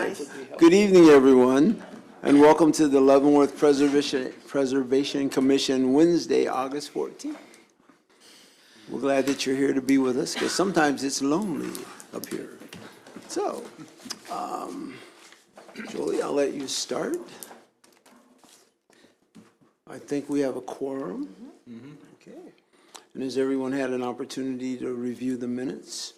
right. Good evening, everyone, and welcome to the Leavenworth Preservation Commission Wednesday, August 14th. We're glad that you're here to be with us, because sometimes it's lonely up here. So, Julie, I'll let you start. I think we have a quorum. Okay. And has everyone had an opportunity to review the minutes?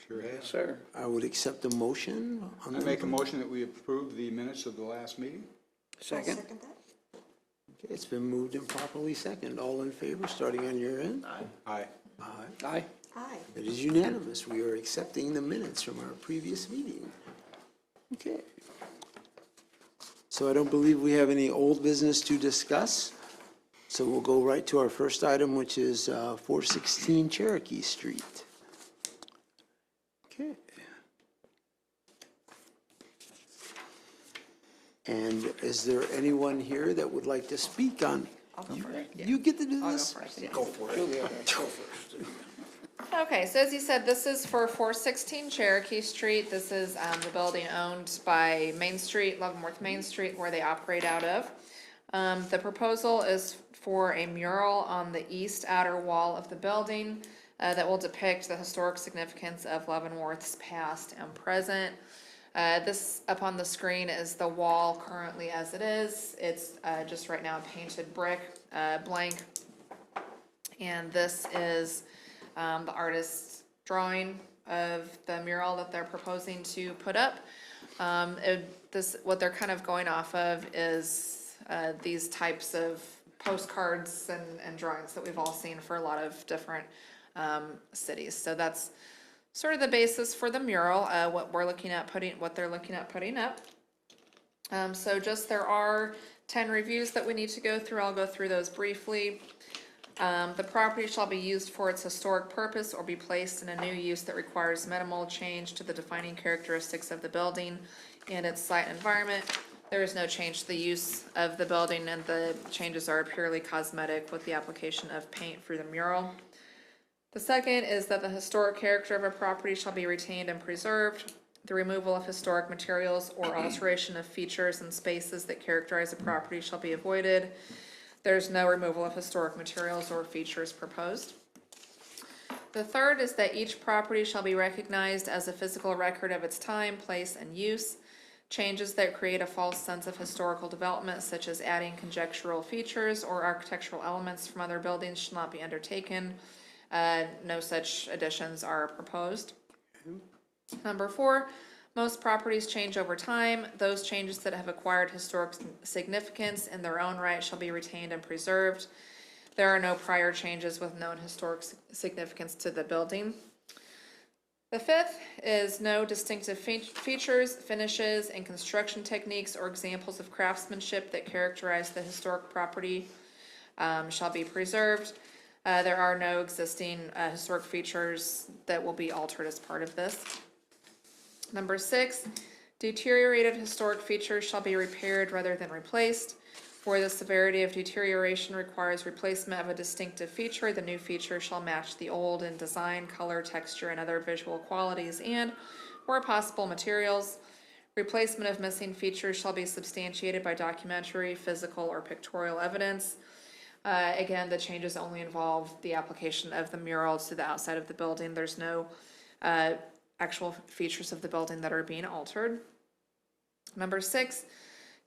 Sure has. Yes, sir. I would accept a motion on I them. make a motion that we approve the minutes of the last meeting. Second. Okay, it's been moved and properly second. All in favor, starting on your end? Aye. Aye. Aye. Aye. It is unanimous. We are accepting the minutes from our previous meeting. Okay. So I don't believe we have any old business to discuss. So we'll go right to our first item, which is 416 Cherokee Street. Okay. And is there anyone here that would like to speak on? I'll go first. You get to do I'll go this? first, yeah. Go for it. Julia, go first. Okay, so as you said, this is for 416 Cherokee Street. This is the building owned by Main Street, Leavenworth Main Street, where they operate out of. The proposal is for a mural on the east outer wall of the building that will depict the historic significance of Leavenworth's past and present. This up on the screen is the wall currently as it is. It's just right now painted brick, blank. And this is the artist's drawing of the mural that they're proposing to put up. What they're kind of going off of is these types of postcards and drawings that we've all seen for a lot of different cities. So that's sort of the basis for the mural, what they're looking at putting up. So just there are 10 reviews that we need to go through. I'll go through those briefly. The property shall be used for its historic purpose or be placed in a new use that requires minimal change to the defining characteristics of the building and its site environment. There is no change to the use of the building, and the changes are purely cosmetic with the application of paint for the mural. The second is that the historic character of a property shall be retained and preserved. The removal of historic materials or alteration of features and spaces that characterize a property shall be avoided. There's no removal of historic materials or features proposed. The third is that each property shall be recognized as a physical record of its time, place, and use. Changes that create a false sense of historical development, such as adding conjectural features or architectural elements from other buildings, shall not be undertaken. No such additions are proposed. Number 4, most properties change over time. Those changes that have acquired historic significance in their own right shall be retained and preserved. There are no prior changes with known historic significance to the building. The fifth is no distinctive features, finishes, and construction techniques or examples of craftsmanship that characterize the historic property shall be preserved. There are no existing historic features that will be altered as part of this. Number 6, deteriorated historic features shall be repaired rather than replaced. Where the severity of deterioration requires replacement of a distinctive feature, the new feature shall match the old in design, color, texture, and other visual qualities, and, where possible, materials. Replacement of missing features shall be substantiated by documentary, physical, or pictorial evidence. Again, the changes only involve the application of the mural to the outside of the building. There's no actual features of the building that are being altered. Number 6,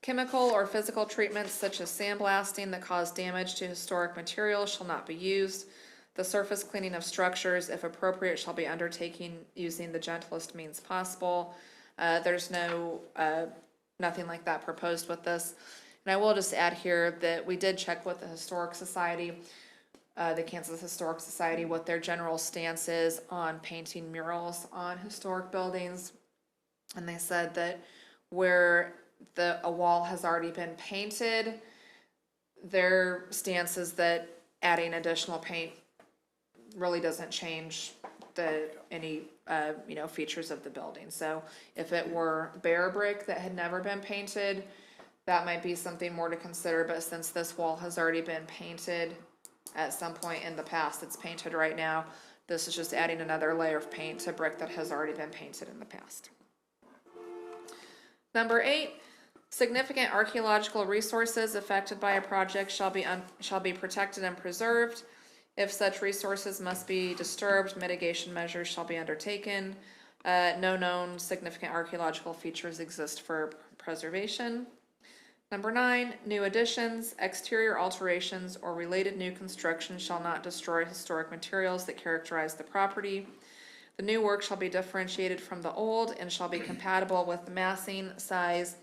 chemical or physical treatments such as sandblasting that cause damage to historic materials shall not be used. The surface cleaning of structures, if appropriate, shall be undertaken using the gentlest means possible. There's nothing like that proposed with this. And I will just add here that we did check with the Historic Society, the Kansas Historic Society, what their general stance is on painting murals on historic buildings. And they said that where a wall has already been painted, their stance is that adding additional paint really doesn't change any features of the building. So if it were bare brick that had never been painted, that might be something more to consider. But since this wall has already been painted at some point in the past, it's painted right now, this is just adding another layer of paint to brick that has already been painted in the past. Number 8, significant archaeological resources affected by a project shall be protected and preserved. If such resources must be disturbed, mitigation measures shall be undertaken. No known significant archaeological features exist for preservation. Number 9, new additions, exterior alterations, or related new construction shall not destroy historic materials that characterize the property. The new work shall be differentiated from the old and shall be compatible with the massing, size,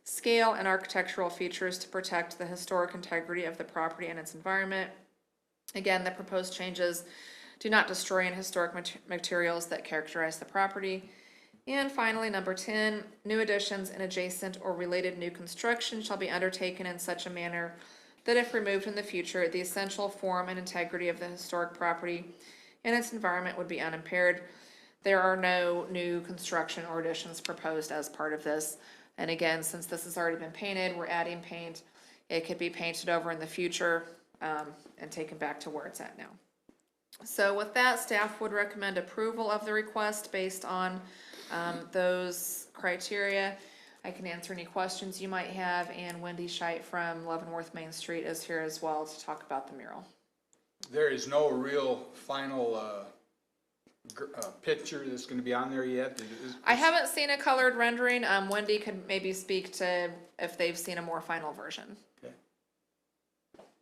scale, and architectural features to protect the historic integrity of the property and its environment. Again, the proposed changes do not destroy any historic materials that characterize the property. And finally, number 10, new additions and adjacent or related new construction shall be undertaken in such a manner that if removed in the future, the essential form and integrity of the historic property and its environment would be unimpaired. There are no new construction or additions proposed as part of this. And again, since this has already been painted, we're adding paint. It could be painted over in the future and taken back to where it's at now. So with that, staff would recommend approval of the request based on those criteria. I can answer any questions you might have, and Wendy Scheit from Leavenworth Main Street is here as well to talk about the mural. There is no real final picture that's going to be on there yet? I haven't seen a colored rendering. Wendy could maybe speak to if they've seen a more final version. Okay.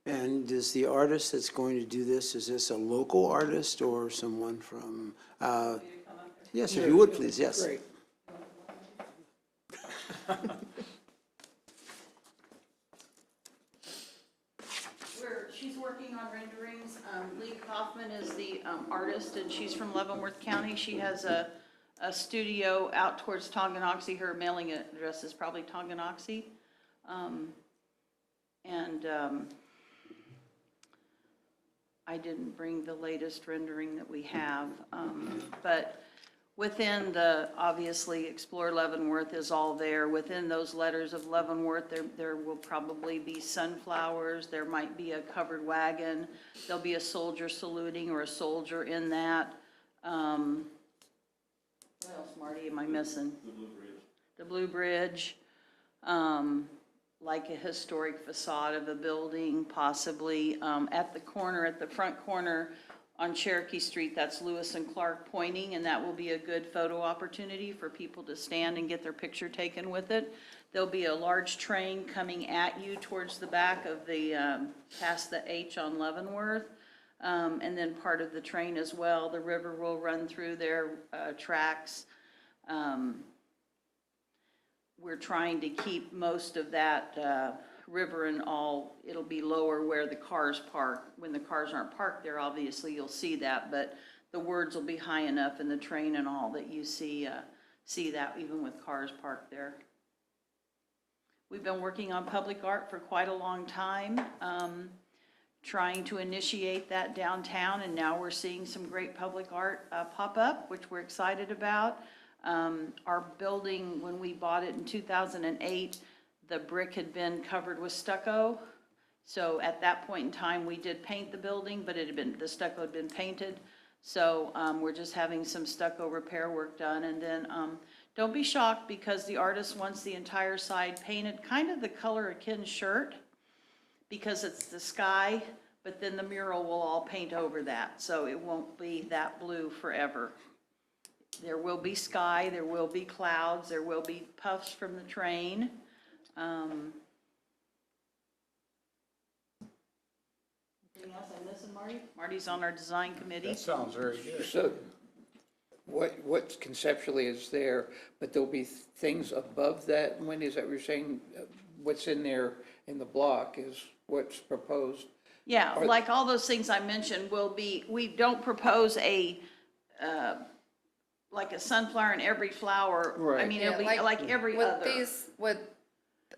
And is the artist that's going to do this, is this a local artist or someone from, yes, if you would please, yes. Great. She's working on renderings. Lee Kaufman is the artist, and she's from Leavenworth County. She has a studio out towards Tonganoxie. Her mailing address is probably Tonganoxie. I didn't bring the latest rendering that we have, but within the, obviously, Explore Leavenworth is all there. Within those letters of Leavenworth, there will probably be sunflowers. There might be a covered wagon. There'll be a soldier saluting or a soldier in that. What else, Marty, am I missing? The Blue Bridge. The Blue Bridge. Like a historic facade of a building, possibly. At the corner, at the front corner, on Cherokee Street, that's Lewis and Clark pointing, and that will be a good photo opportunity for people to stand and get their picture taken with it. There'll be a large train coming at you towards the back of the, past the H on Leavenworth, and then part of the train as well. The river will run through their tracks. We're trying to keep most of that river and all, it'll be lower where the cars park. When the cars aren't parked there, obviously you'll see that, but the words will be high enough in the train and all that you see that even with cars parked there. We've been working on public art for quite a long time, trying to initiate that downtown, and now we're seeing some great public art pop up, which we're excited about. Our building, when we bought it in 2008, the brick had been covered with stucco. So at that point in time, we did paint the building, but the stucco had been painted. So we're just having some stucco repair work done. And then don't be shocked, because the artist wants the entire side painted kind of the color of Ken's shirt, because it's the sky, but then the mural will all paint over that. So it won't be that blue forever. There will be sky, there will be clouds, there will be puffs from the train. Anything else I'm missing, Marty? Marty's on our design committee. That sounds very good. So what conceptually is there, but there'll be things above that? Wendy, is that what you're saying? What's in there in the block is what's proposed? Yeah, like all those things I mentioned will be, we don't propose a, like a sunflower in every flower. Right. I mean, Yeah, it'll be like every with other.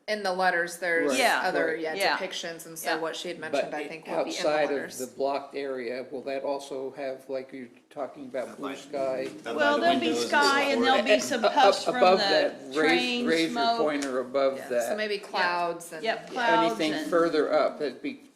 In the letters, there's Right. Yeah. other Right. Yeah. depictions, and so Yeah. what she had mentioned, But I think, would be in the outside of letters. the blocked area, will that also have, like you talking about blue sky? Well, there'll be sky and there'll be some puffs from Above the that, train raise your smoke. pointer above So that. maybe clouds and. Yep, clouds Anything and, further up,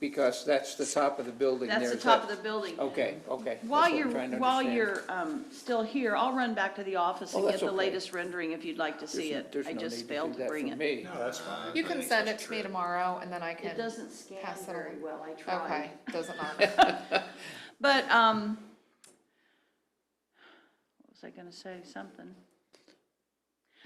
because that's the top of the building there. that's the is top that- of the building. Okay, okay. That's While what I'm you're, trying to while understand. you're still here, I'll run back to the office and Oh, get that's the okay. latest rendering if you'd like to see it. There's I no just need to failed do to that bring for it. me. No, that's fine. You can send it to me tomorrow and then I can. It doesn't scan pass it very along. well, I tried. Okay, doesn't matter. But, what was I gonna say, something?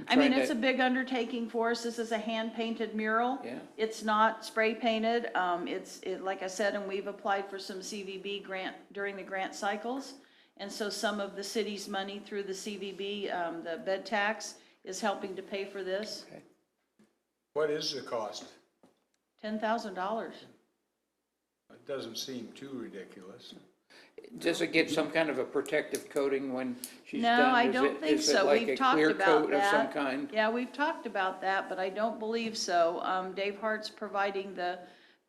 I mean, trying it's to- a big undertaking for us. This is a hand-painted mural. Yeah. It's not spray painted. Like I said, and we've applied for some CVB grant during the grant cycles. And so some of the city's money through the CVB, the bed tax, is helping to pay for this. Okay. What is the cost? $10,000. It doesn't seem too ridiculous. Does it get some kind of a protective coating when she's No, done? I Is don't it- think is it so. like We've a talked clear about coat of some that. kind? Yeah, we've talked about that, but I don't believe so. Dave Hart's providing the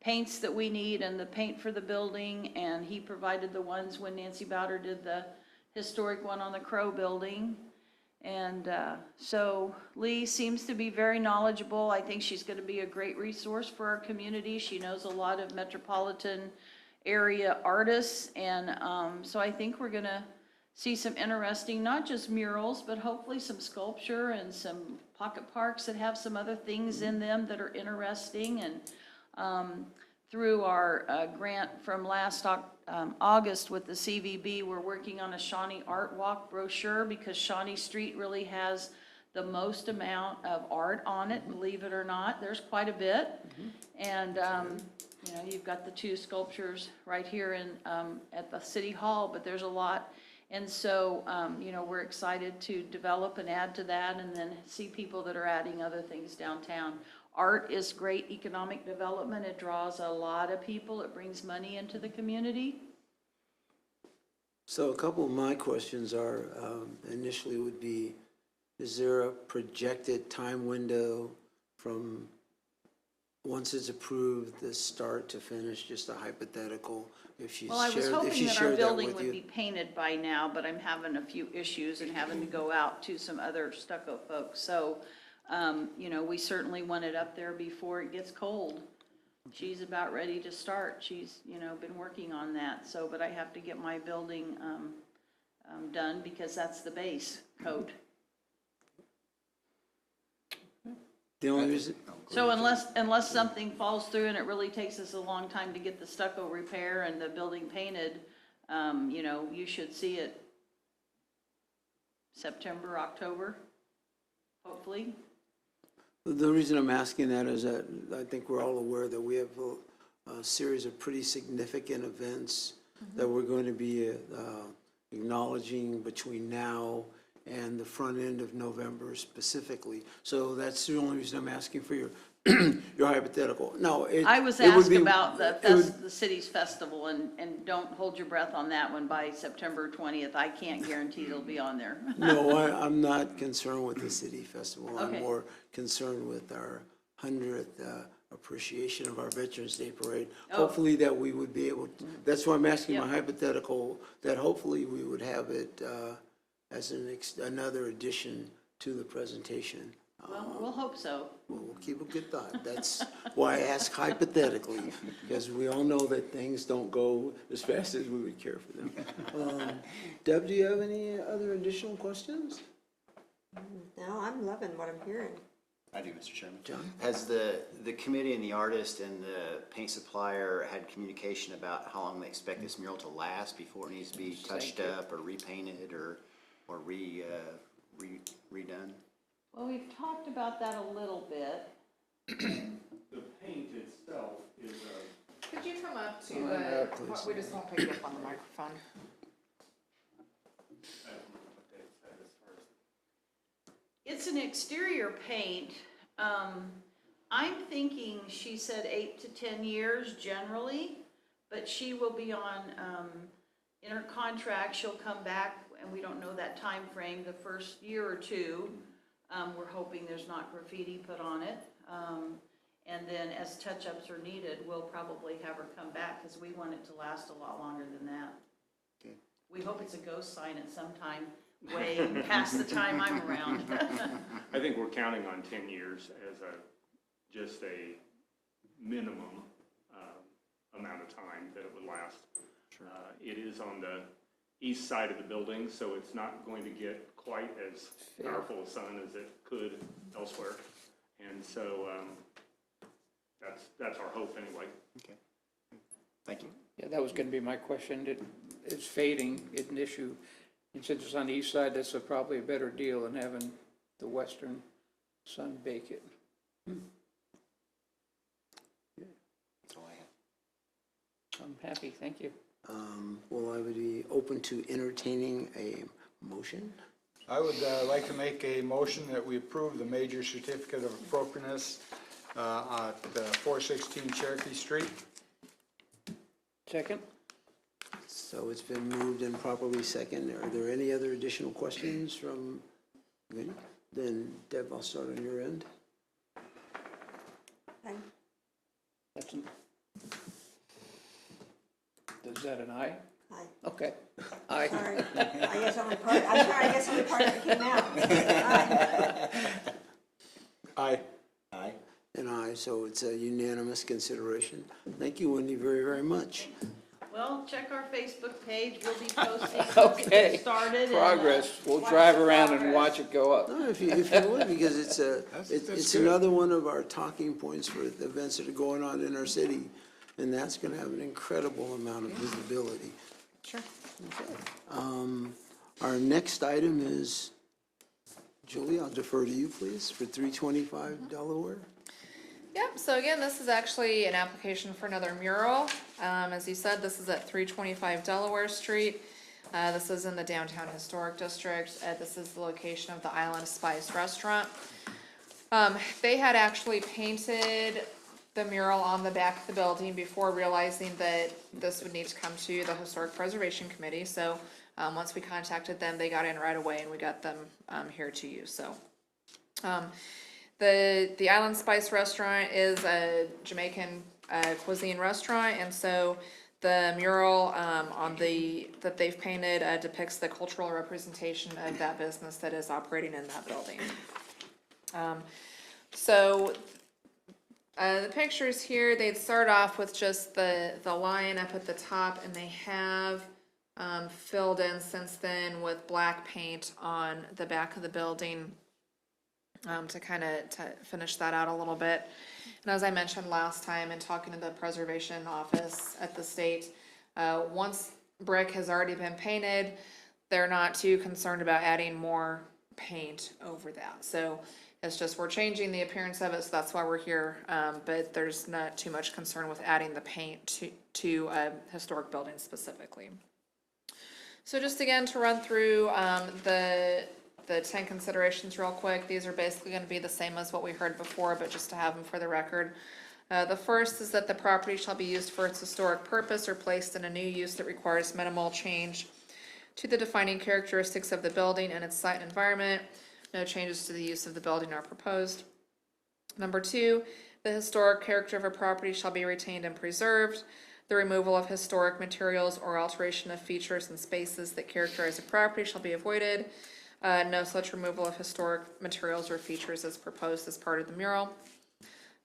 paints that we need and the paint for the building, and he provided the ones when Nancy Bowder did the historic one on the Crow building. And so Lee seems to be very knowledgeable. I think she's going to be a great resource for our community. She knows a lot of metropolitan area artists, and so I think we're going to see some interesting, not just murals, but hopefully some sculpture and some pocket parks that have some other things in them that are interesting. And through our grant from last August with the CVB, we're working on a Shawnee Art Walk brochure, because Shawnee Street really has the most amount of art on it, believe it or not. There's quite a bit. And, you know, you've got the two sculptures right here in, at the City Hall, but there's a lot. And so, you know, we're excited to develop and add to that, and then see people that are adding other things downtown. Art is great economic development. It draws a lot of people. It brings money into the community. So a couple of my questions are, initially would be, is there a projected time window from once it's approved, the start to finish, just a hypothetical, if she's Well, I was shared, if hoping she that our shared that building with would be you? painted by now, but I'm having a few issues and having to go out to some other stucco folks. So, you know, we certainly want it up there before it gets cold. She's about ready to start. She's, you know, been working on that. So, but I have to get my building done, because that's the base coat. The only reason, So unless something falls through and it really takes us a long time to get the stucco repair and the building painted, you know, you should see it September, October, hopefully. the reason I'm asking that is that I think we're all aware that we have a series of pretty significant events that we're going to be acknowledging between now and the front end of November specifically. So that's the only reason I'm asking for your your hypothetical. No, I was it would asked be- about it would- the city's festival, and don't hold your breath on that one. By September 20th, I can't guarantee it'll be on there. No, I'm not concerned with the city festival. I'm Okay. more concerned with our 100th appreciation of our Veterans Day Parade. Oh. Hopefully that we would be able, that's why I'm asking my Yep. hypothetical, that hopefully we would have it as another addition to the presentation. Well, we'll hope so. We'll keep a good thought. That's why I ask hypothetically, because we all know that things don't go as fast as we would care for them. Deb, do you have any other additional questions? No, I'm loving what I'm hearing. I do, Mr. Chairman. John? Has the committee and the artist and the paint supplier had communication about how long they expect this mural to last before it needs to be touched up or repainted or redone? Well, we've talked about that a little bit. The paint itself is Could you come up to Come on the, up, please. we just won't pick you up on the microphone. It's an exterior paint. I'm thinking, she said 8 to 10 years generally, but she will be on, in her contract, she'll come back, and we don't know that time frame. The first year or two. We're hoping there's not graffiti put on it. And then as touch-ups are needed, we'll probably have her come back, because we want it to last a lot longer than that. We hope it's a ghost sign at some time, way past the time I'm around. I think we're counting on 10 years as just a minimum amount of time that it would last. It is on the east side of the building, so it's not going to get quite as powerful a sun as it could elsewhere. And so that's our hope anyway. Okay. Thank you. Yeah, that was gonna be my question. It's fading, it's an issue. And since it's on the east side, that's probably a better deal than having the western sun bake it. That's all I have. I'm happy, thank you. Well, I would be open to entertaining a motion. I would like to make a motion that we approve the major certificate of appropriateness at 416 Cherokee Street. Second? So it's been moved and properly second. Are there any other additional questions from any? Then Deb, I'll start on your end. Okay. That's an... Is that an aye? Aye. Okay. Aye. Sorry, I guess only part, I'm sorry, I guess only part of it came out. Aye. Aye. Aye. And aye, so it's a unanimous consideration. Thank you, Wendy, very, very much. Well, check our Facebook page, we'll be posting once it Okay. gets started. Progress. We'll watch drive the around and progress. watch it go up. No, if you would, because it's That's good. another one of our talking points for the events that are going on in our city, and that's gonna have an incredible amount of visibility. Sure. Our next item is, Julie, I'll defer to you, please, for 325 Delaware. Yep, so again, this is actually an application for another mural. As you said, this is at 325 Delaware Street. This is in the Downtown Historic District. This is the location of the Island Spice Restaurant. They had actually painted the mural on the back of the building before realizing that this would need to come to the Historic Preservation Committee. So once we contacted them, they got in right away and we got them here to you. So the Island Spice Restaurant is a Jamaican cuisine restaurant, and so the mural that they've painted depicts the cultural representation of that business that is operating in that building. The pictures here, they'd start off with just the lion up at the top, and they have filled in since then with black paint on the back of the building to kind of finish that out a little bit. And as I mentioned last time in talking to the preservation office at the state, once brick has already been painted, they're not too concerned about adding more paint over that. So it's just we're changing the appearance of it, so that's why we're here. But there's not too much concern with adding the paint to a historic building specifically. So just again to run through the 10 considerations real quick. These are basically going to be the same as what we heard before, but just to have them for the record. The first is that the property shall be used for its historic purpose or placed in a new use that requires minimal change to the defining characteristics of the building and its site and environment. No changes to the use of the building are proposed. Number 2, the historic character of a property shall be retained and preserved. The removal of historic materials or alteration of features and spaces that characterize a property shall be avoided. No such removal of historic materials or features is proposed as part of the mural.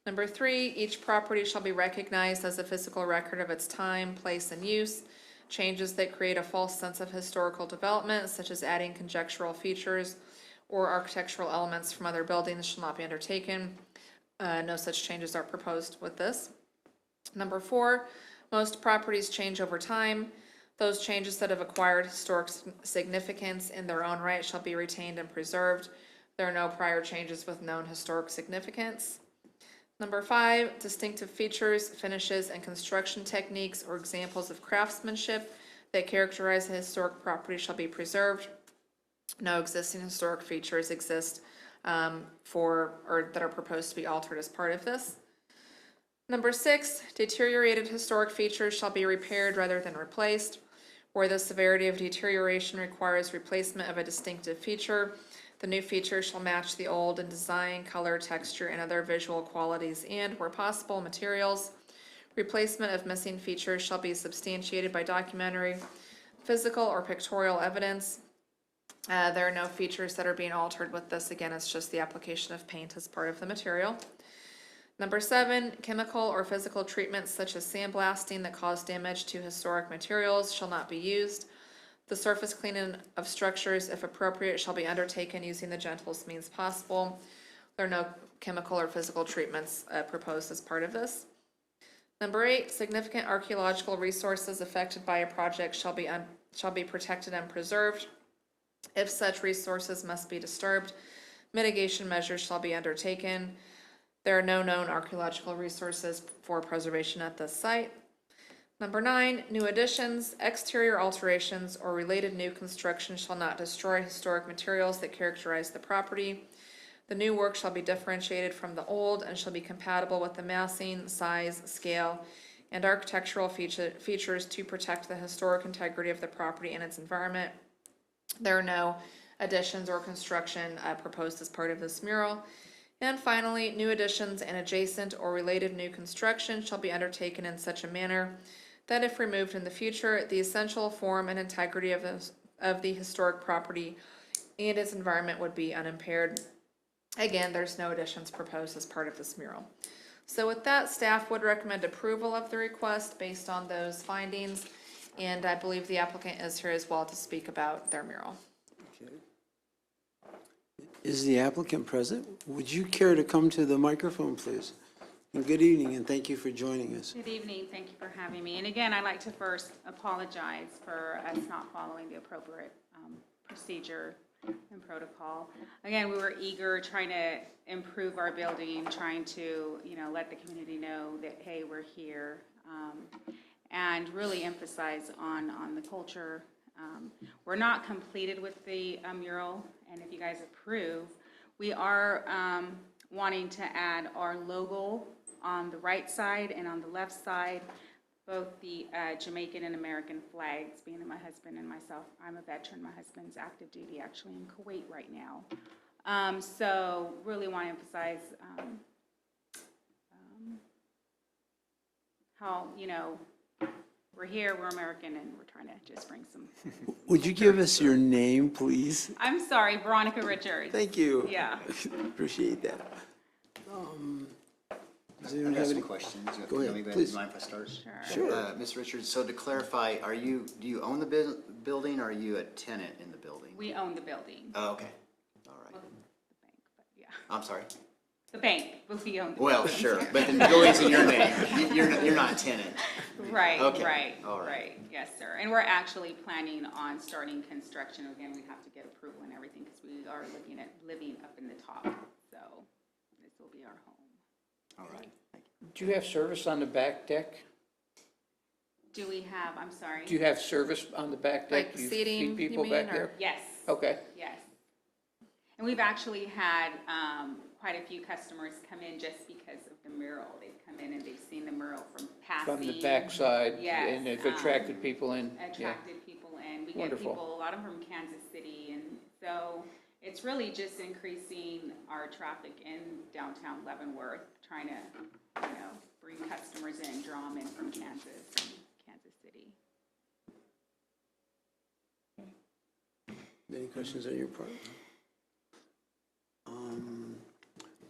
Number 3, each property shall be recognized as a physical record of its time, place, and use. Changes that create a false sense of historical development, such as adding conjectural features or architectural elements from other buildings, shall not be undertaken. No such changes are proposed with this. Number 4, most properties change over time. Those changes that have acquired historic significance in their own right shall be retained and preserved. There are no prior changes with known historic significance. Number 5, distinctive features, finishes, and construction techniques or examples of craftsmanship that characterize a historic property shall be preserved. No existing historic features exist or that are proposed to be altered as part of this. Number 6, deteriorated historic features shall be repaired rather than replaced. Where the severity of deterioration requires replacement of a distinctive feature, the new feature shall match the old in design, color, texture, and other visual qualities, and, where possible, materials. Replacement of missing features shall be substantiated by documentary physical or pictorial evidence. There are no features that are being altered with this. Again, it's just the application of paint as part of the material. Number 7, chemical or physical treatments such as sandblasting that cause damage to historic materials shall not be used. The surface cleaning of structures, if appropriate, shall be undertaken using the gentlest means possible. There are no chemical or physical treatments proposed as part of this. Number 8, significant archaeological resources affected by a project shall be protected and preserved. If such resources must be disturbed, mitigation measures shall be undertaken. There are no known archaeological resources for preservation at this site. Number 9, new additions, exterior alterations, or related new construction shall not destroy historic materials that characterize the property. The new work shall be differentiated from the old and shall be compatible with the massing, size, scale, and architectural features to protect the historic integrity of the property and its environment. There are no additions or construction proposed as part of this mural. And finally, new additions and adjacent or related new construction shall be undertaken in such a manner that if removed in the future, the essential form and integrity of the historic property and its environment would be unimpaired. Again, there's no additions proposed as part of this mural. So with that, staff would recommend approval of the request based on those findings, and I believe the applicant is here as well to speak about their mural. Okay. Is the applicant present? Would you care to come to the microphone, please? And good evening, and thank you for joining us. Good evening, thank you for having me. And again, I'd like to first apologize for us not following the appropriate procedure and protocol. Again, we were eager, trying to improve our building, trying to, let the community know that, hey, we're here, and really emphasize on the culture. We're not completed with the mural, and if you guys approve, we are wanting to add our logo on the right side and on the left side, both the Jamaican and American flags, being that my husband and myself, I'm a veteran, my husband's active duty actually in Kuwait right now. So really want to emphasize how, we're here, we're American, and we're trying to just bring some. Would you give us your name, please? I'm sorry, Veronica Richard. Thank you. Yeah. Appreciate that. Does anyone I got have some any? questions. Go ahead, Do you please. mind if I start? Sure. Ms. Richards, so to clarify, do you own the building, or are you a tenant in the building? We own the building. Oh, okay, all Well, right. the bank, but yeah. I'm sorry. The bank, but we own the Well, building. sure, but the building's in your name. You're not a tenant. Right, Okay, right, all right. right, yes, sir. And we're actually planning on starting construction. Again, we have to get approval and everything because we are looking at living up in the top. So this will be our home. All right. Do you have service on the back deck? Do we have, I'm sorry? Do you have service on the back deck? Like Do you seating, feed you people mean, back or- there? Yes. Okay. Yes. And we've actually had quite a few customers come in just because of the mural. They've come in and they've seen the mural from passing. From the backside, Yes, and it's attracted people in. Yeah. Attracted people in. We get Wonderful. people, a lot of them from Kansas City, and so it's really just increasing our traffic in downtown Leavenworth, trying to, bring customers in, draw them in from Kansas and Kansas City. Any questions on your part?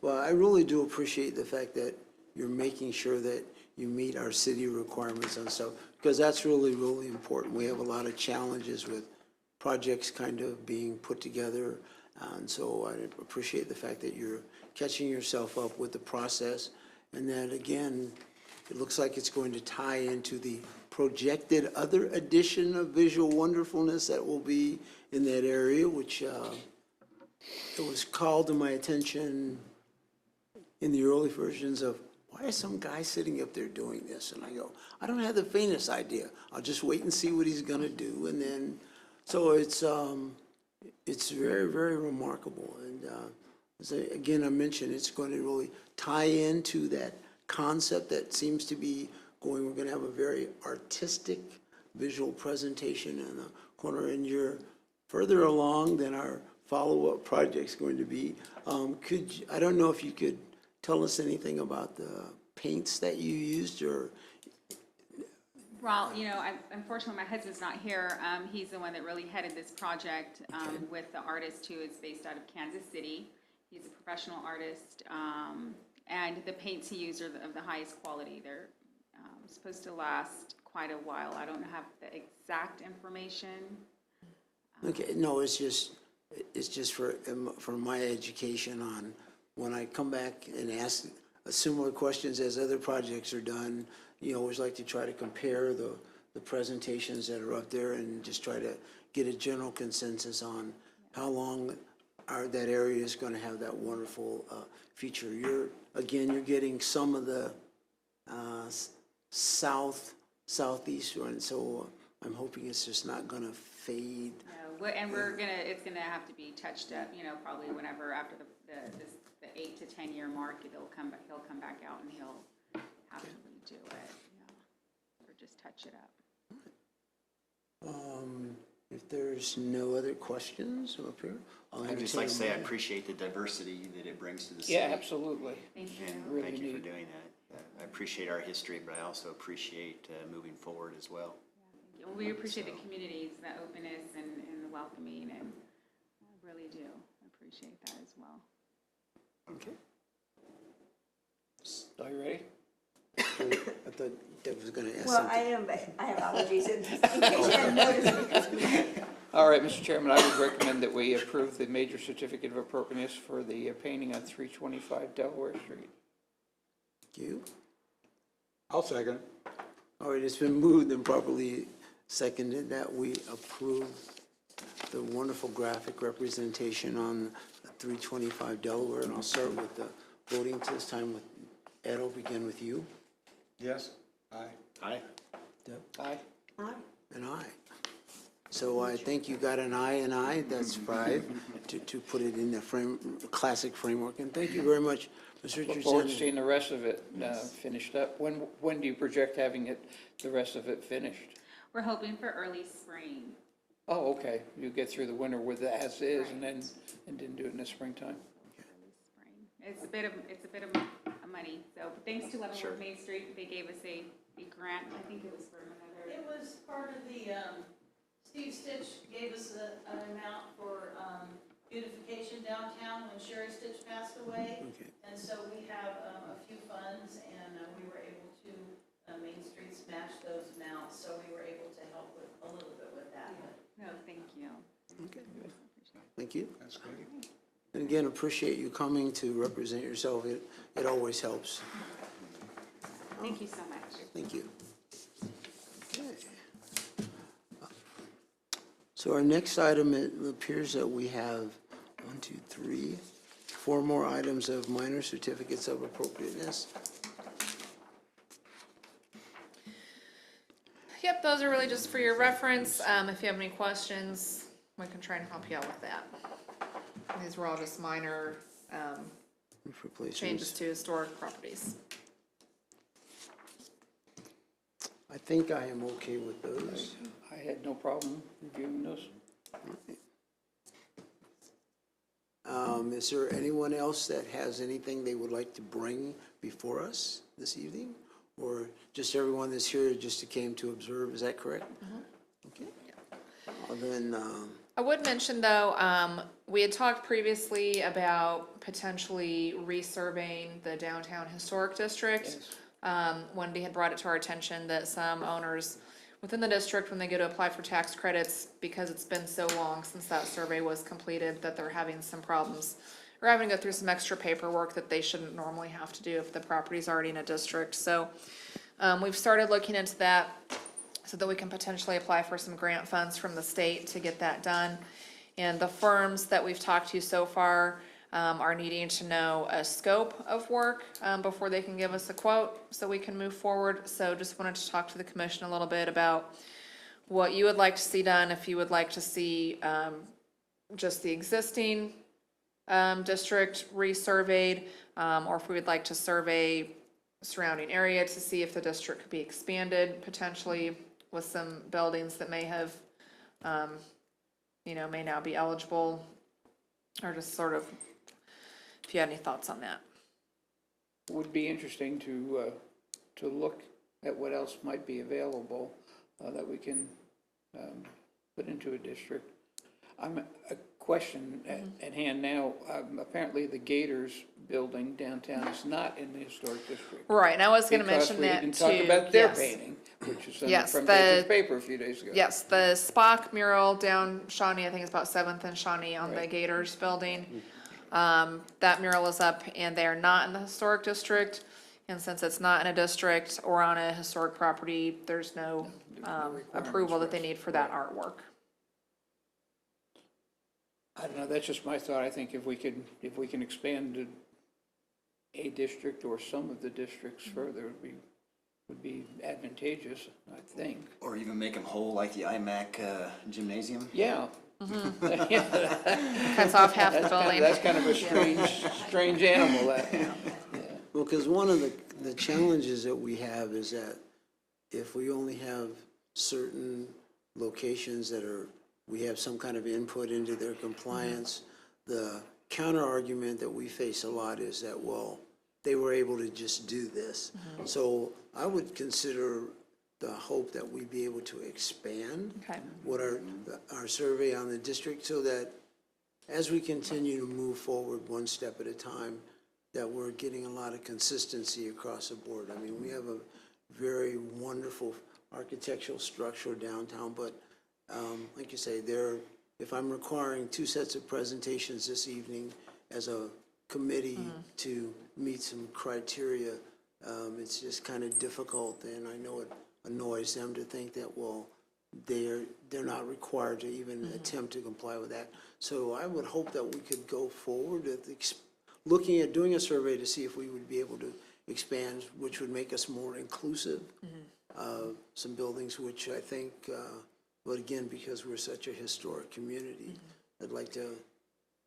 Well, I really do appreciate the fact that you're making sure that you meet our city requirements and stuff, because that's really, really important. We have a lot of challenges with projects kind of being put together, and so I appreciate the fact that you're catching yourself up with the process, and that, again, it looks like it's going to tie into the projected other addition of visual wonderfulness that will be in that area, which it was called to my attention in the early versions of, why is some guy sitting up there doing this? And I go, I don't have the faintest idea. I'll just wait and see what he's gonna do. And then, so it's very, very remarkable. And again, I mentioned, it's going to really tie into that concept that seems to be going. We're gonna have a very artistic visual presentation in the corner, and you're further along than our follow-up project's going to be. I don't know if you could tell us anything about the paints that you used, or Well, unfortunately, my husband's not here. He's the one that really headed this project with the artist who is based out of Kansas City. He's a professional artist, and the paints he used are of the highest quality. They're supposed to last quite a while. I don't have the exact information. Okay, no, it's just for my education on when I come back and ask similar questions as other projects are done. You always like to try to compare the presentations that are up there and just try to get a general consensus on how long that area is going to have that wonderful feature. You're getting some of the southeast one, so I'm hoping it's just not going to fade. No, and it's gonna have to be touched up, probably whenever after the 8 to 10 year mark, he'll come back out and he'll have to redo it, or just touch it up. If there's no other questions up here, I'd just like to say I appreciate the diversity that it brings to the city. Yeah, absolutely. Thank you. And Really thank you for neat. doing that. I appreciate our history, but I also appreciate moving forward as well. Yeah, thank you. We appreciate the communities, the openness and the welcoming, and I really do appreciate that as well. Okay. Are you ready? I thought Deb was going to ask Well, something. I am, but I have allergies in case you hadn't noticed. All right, Mr. Chairman, I would recommend that we approve the major certificate of appropriateness for the painting on 325 Delaware Street. Thank you. I'll second. All right, it's been moved and properly seconded that we approve the wonderful graphic representation on 325 Delaware, and I'll start with the voting this time with Ed. I'll begin with you. Yes? Aye. Aye. Deb? Aye. Aye. And I. So I think you got an aye and aye, that's 5, to put it in the classic framework. And thank you very much, Ms. Look forward to Richardson. seeing the rest of it finished up. When do you project having the rest of it finished? We're hoping for early spring. Oh, okay. You get through the winter with the as is and then do it in the springtime. Early spring. It's a bit of money. So thanks to Leavenworth Main Street, they gave us a grant. I think it was for another. It was part of the, Steve Stitch gave us an amount for beautification downtown when Sherry Stitch passed away. Okay. And so we have a few funds, and we were able to, Main Streets match those amounts, so we were able to help with a little bit with that. No, thank you. Okay. Thank you. That's great. And again, appreciate you coming to represent yourself. It always helps. Thank you so much. Thank you. Okay. So our next item, it appears that we have 4 more items of minor certificates of appropriateness. Yep, those are really just for your reference. If you have any questions, we can try and help you out with that. These were all just minor Roof replacements. changes to historic properties. I think I am okay with those. I had no problem reviewing those. Is there anyone else that has anything they would like to bring before us this evening? Or just everyone that's here just came to observe, is that correct? Okay. Well, then, I would mention though, we had talked previously about potentially resurveying the downtown historic district. Wendy had brought it to our attention that some owners within the district, when they go to apply for tax credits, because it's been so long since that survey was completed, that they're having some problems or having to go through some extra paperwork that they shouldn't normally have to do if the property's already in a district. So we've started looking into that so that we can potentially apply for some grant funds from the state to get that done. And the firms that we've talked to so far are needing to know a scope of work before they can give us a quote so we can move forward. So just wanted to talk to the commission a little bit about what you would like to see done, if you would like to see just the existing district resurveyed, or if we would like to survey surrounding area to see if the district could be expanded potentially with some buildings that may have, may now be eligible, or just sort of, if you had any thoughts on that. Would be interesting to look at what else might be available that we can put into a district. A question at hand now, apparently the Gators building downtown is not in the historic district. Right, and I was gonna mention that too. Because we didn't talk about their yes. painting, which is on the Yes, front page of the- the paper a few days ago. Yes, the Spock mural down Shawnee, I think it's about 7th and Shawnee on the Right. Gators building. That mural is up and they are not in the historic district. And since it's not in a district or on a historic property, there's no approval that they need for that artwork. I don't know, that's just my thought. I think if we can expand a district or some of the districts further, would be advantageous, I think. Or even make them whole like the iMac gymnasium? Yeah. Cuts off half the building. That's kind of a strange animal, that. Well, because one of the challenges that we have is that if we only have certain locations that we have some kind of input into their compliance, the counter argument that we face a lot is that, well, they were able to just do this. So I would consider the hope that we be able to expand Okay. what our survey on the district, so that as we continue to move forward one step at a time, that we're getting a lot of consistency across the board. I mean, we have a very wonderful architectural structure downtown, but like you say, if I'm requiring 2 sets of presentations this evening as a committee to meet some criteria, it's just kind of difficult, and I know it annoys them to think that, well, they're not required to even attempt to comply with that. So I would hope that we could go forward with looking at doing a survey to see if we would be able to expand, which would make us more inclusive of some buildings, which I think, but again, because we're such a historic community, I'd like to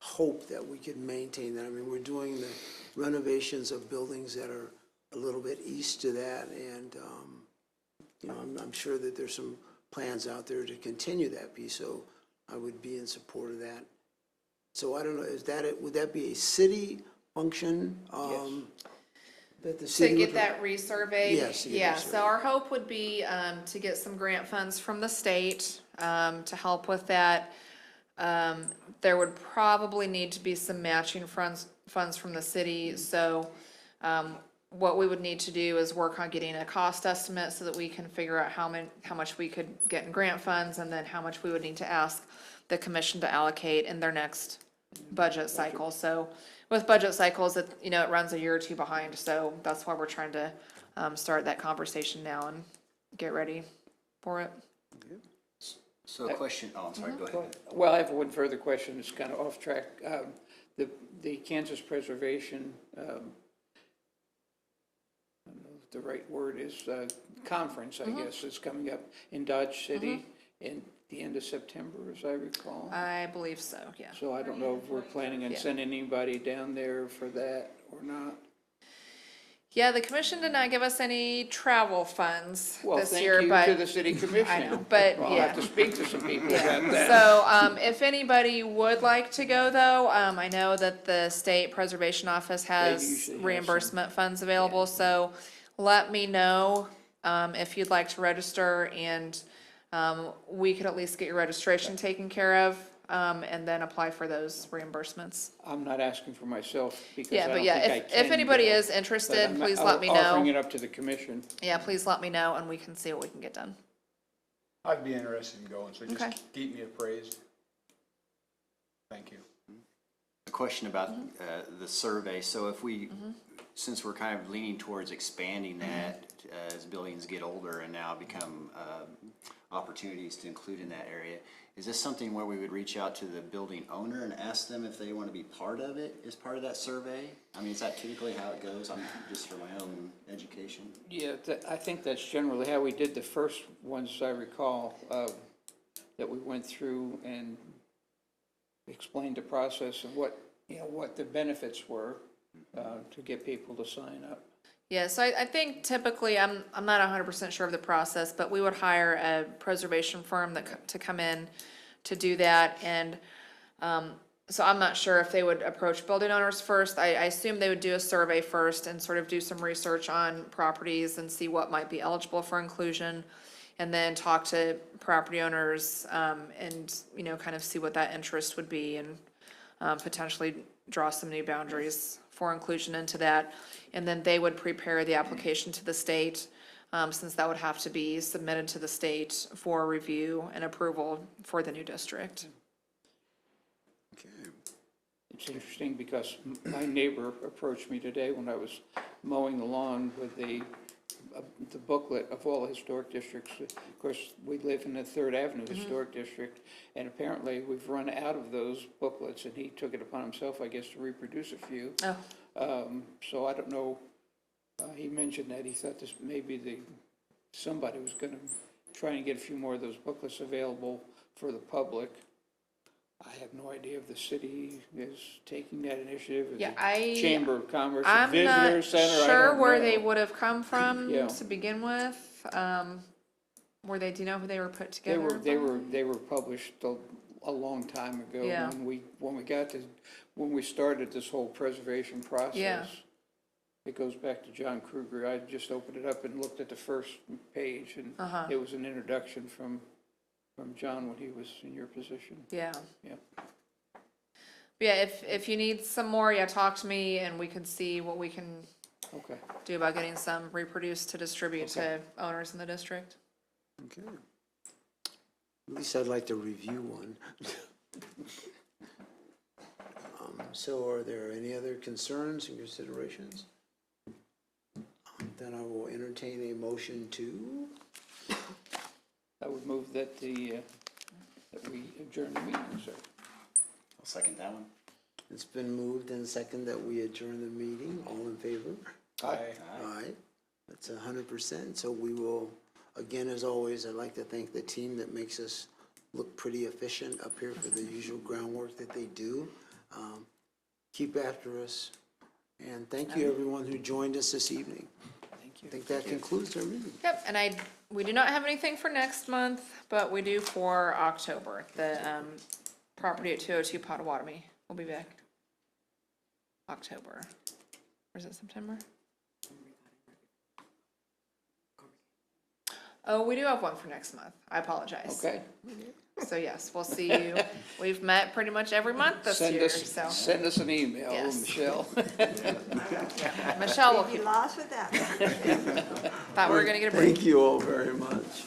hope that we could maintain that. I mean, we're doing the renovations of buildings that are a little bit east to that, and you know, I'm sure that there's some plans out there to continue that piece, so I would be in support of that. So I don't know, would that be a city function? That the To city get would- that resurveyed? Yes, to get Yeah, resurveyed. so our hope would be to get some grant funds from the state to help with that. There would probably need to be some matching funds from the city, so what we would need to do is work on getting a cost estimate so that we can figure out how much we could get in grant funds, and then how much we would need to ask the commission to allocate in their next budget cycle. So with budget cycles, it runs a year or two behind, so that's why we're trying to start that conversation now and get ready for it. So a question, I'm sorry, go ahead. Well, I have one further question, it's kind of off track. The Kansas Preservation, I don't know if the right word is, conference, I guess, is coming up in Dodge City in the end of September, as I recall. I believe so, yeah. So I don't know if we're planning on Yeah. sending anybody down there for that or not. Yeah, the commission did not give us any travel funds Well, this thank year, you but to the city commission. I know, but Well, I'll yeah. have to speak to some people about that. So, if anybody would like to go though, I know that the State Preservation Office has usually have reimbursement funds available, so let me know, if you'd like to register, and, we could at least get your registration taken care of, and then apply for those reimbursements. I'm not asking for myself because I Yeah, don't but think yeah, I can if anybody go, is but interested, I'm please let me offering know. it up to the commission. Yeah, please let me know, and we can see what we can get done. I'd be interested in going, so Okay. just keep me appraised. Thank you. A question about the survey. So if we, since we're kind of leaning towards expanding that as buildings get older and now become opportunities to include in that area, is this something where we would reach out to the building owner and ask them if they want to be part of it as part of that survey? I mean, is that typically how it goes? I'm just for my own education. Yeah, I think that's generally how we did the first ones, I recall, that we went through and explained the process and what the benefits were to get people to sign up. Yeah, so I think typically, I'm not 100% sure of the process, but we would hire a preservation firm to come in to do that, and So I'm not sure if they would approach building owners first. I assume they would do a survey first and sort of do some research on properties and see what might be eligible for inclusion. And then talk to property owners, and, kind of see what that interest would be and, potentially draw some new boundaries for inclusion into that. And then they would prepare the application to the state, since that would have to be submitted to the state for review and approval for the new district. Okay. It's interesting because my neighbor approached me today when I was mowing the lawn with the booklet of all the historic districts. Of course, we live in the Third Avenue Historic District, and apparently we've run out of those booklets, and he took it upon himself, I guess, to reproduce a few. Oh, So I don't know, he mentioned that he thought this maybe somebody was gonna try and get a few more of those booklets available for the public. I have no idea if the city is taking that initiative, or yeah, the Chamber of Commerce, or I'm Visitor not Center, I sure don't where know. they would have come from Yeah. to begin with. Do you know who they were put They together? they were published a long time ago. Yeah. When we started this whole preservation process. Yeah. It goes back to John Kruger. I just opened it up and looked at the first page, and it was an introduction from John when he was in your position. Yeah. Yeah. Yeah, if you need some more, yeah, talk to me and we can see what we can Okay. do about getting some reproduced to distribute to owners in the district. Okay. At least I'd like to review one. So are there any other concerns and considerations? Then I will entertain a motion to, I would move that that we adjourn the meeting, sir. I'll second that one. it's been moved and second that we adjourn the meeting. All in favor? Aye. Aye. That's 100%. So we will, again, as always, I'd like to thank the team that makes us look pretty efficient up here for the usual groundwork that they do. Keep after us. And thank you, everyone who joined us this evening. Thank you. I think that concludes our meeting. Yep, and we do not have anything for next month, but we do for October. The property at 202 Potawatomi will be back. October. Or is it September? Oh, we do have one for next month. I apologize. Okay. So yes, we'll see you. We've met pretty much every month this year, so. Send us an email, Yes. Michelle. Michelle will You keep, lost with that. thought we were gonna get a break. Thank you all very much.